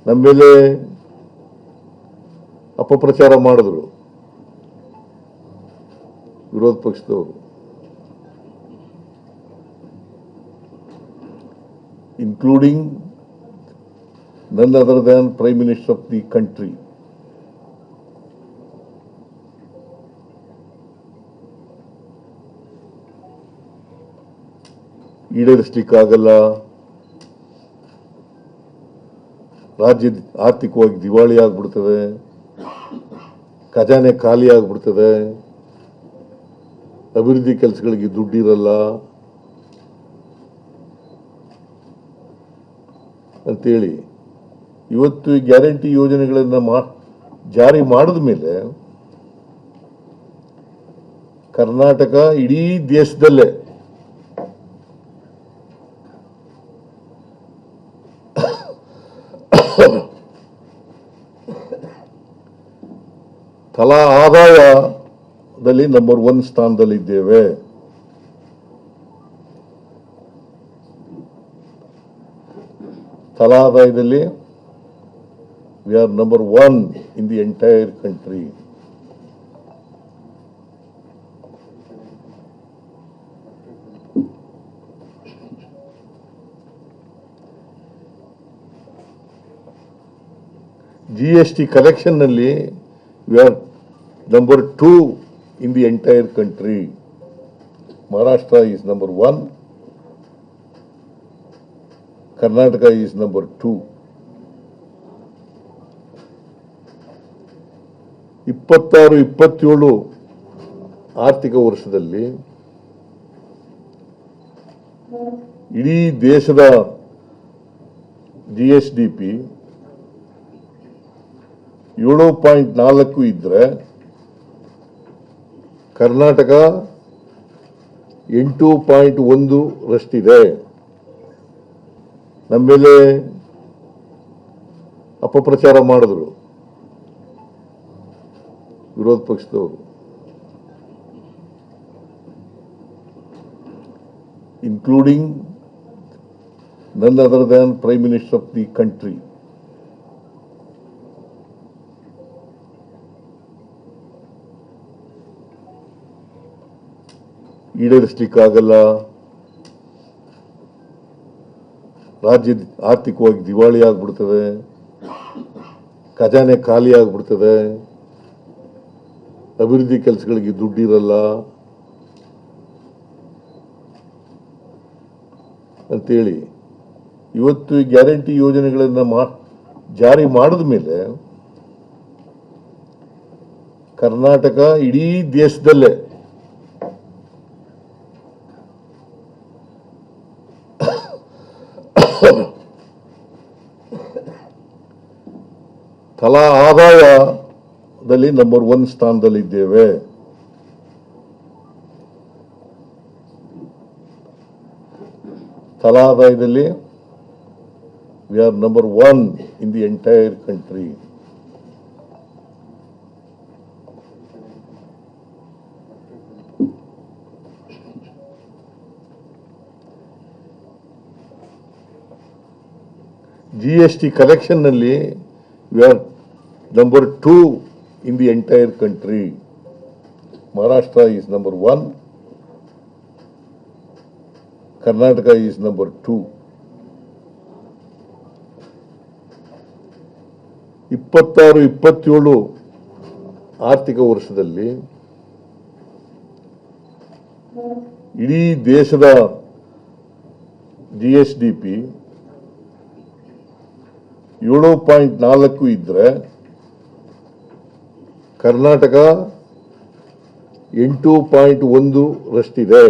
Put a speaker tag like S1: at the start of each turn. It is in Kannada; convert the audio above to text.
S1: ನಮ್ಮ ಮೇಲೆ ಅಪಪ್ರಚಾರ ಮಾಡಿದ್ರು ವಿರೋಧ ಪಕ್ಷದವರು, including none other than Prime Minister of the country. ಈಡೇರಿಸಲಿಕ್ಕಾಗಲ್ಲ, ರಾಜ್ಯ ಆರ್ಥಿಕವಾಗಿ ದಿವಾಳಿ ಆಗ್ಬಿಡ್ತದೆ, ಖಜಾನೆ ಖಾಲಿ ಆಗ್ಬಿಡ್ತದೆ, ಅಭಿವೃದ್ಧಿ ಕೆಲಸಗಳಿಗೆ ದುಡ್ಡಿರಲ್ಲ ಅಂತೇಳಿ ಇವತ್ತು ಈ ಗ್ಯಾರಂಟಿ ಯೋಜನೆಗಳನ್ನು ಜಾರಿ ಮಾಡಿದ ಮೇಲೆ ಕರ್ನಾಟಕ ಇಡೀ ದೇಶದಲ್ಲೇ ತಲಾ ಆದಾಯದಲ್ಲಿ ನಂಬರ್ 1 ಸ್ಥಾನದಲ್ಲಿದ್ದೇವೆ. ತಲಾ ಆದಾಯದಲ್ಲಿ we are number 1 in the entire country. GST collection ನಲ್ಲಿ we are number 2 in the entire country. Maharashtra is number 1. Karnataka is number 2. 26-27 ಆರ್ಥಿಕ ವರ್ಷದಲ್ಲಿ ಇಡೀ ದೇಶದ GSDP 7.4 ಇದ್ರೆ ಕರ್ನಾಟಕ 8.1 ರಷ್ಟಿದೆ. ನಮ್ಮ ಮೇಲೆ ಅಪಪ್ರಚಾರ ಮಾಡಿದ್ರು ವಿರೋಧ ಪಕ್ಷದವರು, including none other than Prime Minister of the country. ಈಡೇರಿಸಲಿಕ್ಕಾಗಲ್ಲ, ರಾಜ್ಯ ಆರ್ಥಿಕವಾಗಿ ದಿವಾಳಿ ಆಗ್ಬಿಡ್ತದೆ, ಖಜಾನೆ ಖಾಲಿ ಆಗ್ಬಿಡ್ತದೆ, ಅಭಿವೃದ್ಧಿ ಕೆಲಸಗಳಿಗೆ ದುಡ್ಡಿರಲ್ಲ ಅಂತೇಳಿ ಇವತ್ತು ಈ ಗ್ಯಾರಂಟಿ ಯೋಜನೆಗಳನ್ನು ಜಾರಿ ಮಾಡಿದ ಮೇಲೆ ಕರ್ನಾಟಕ ಇಡೀ ದೇಶದಲ್ಲೇ ತಲಾ ಆದಾಯದಲ್ಲಿ ನಂಬರ್ 1 ಸ್ಥಾನದಲ್ಲಿದ್ದೇವೆ. ತಲಾ ಆದಾಯದಲ್ಲಿ we are number 1 in the entire country. GST collection ನಲ್ಲಿ we are number 2 in the entire country. Maharashtra is number 1. Karnataka is number 2. 26-27 ಆರ್ಥಿಕ ವರ್ಷದಲ್ಲಿ ಇಡೀ ದೇಶದ GSDP 7.4 ಇದ್ರೆ ಕರ್ನಾಟಕ 8.1 ರಷ್ಟಿದೆ.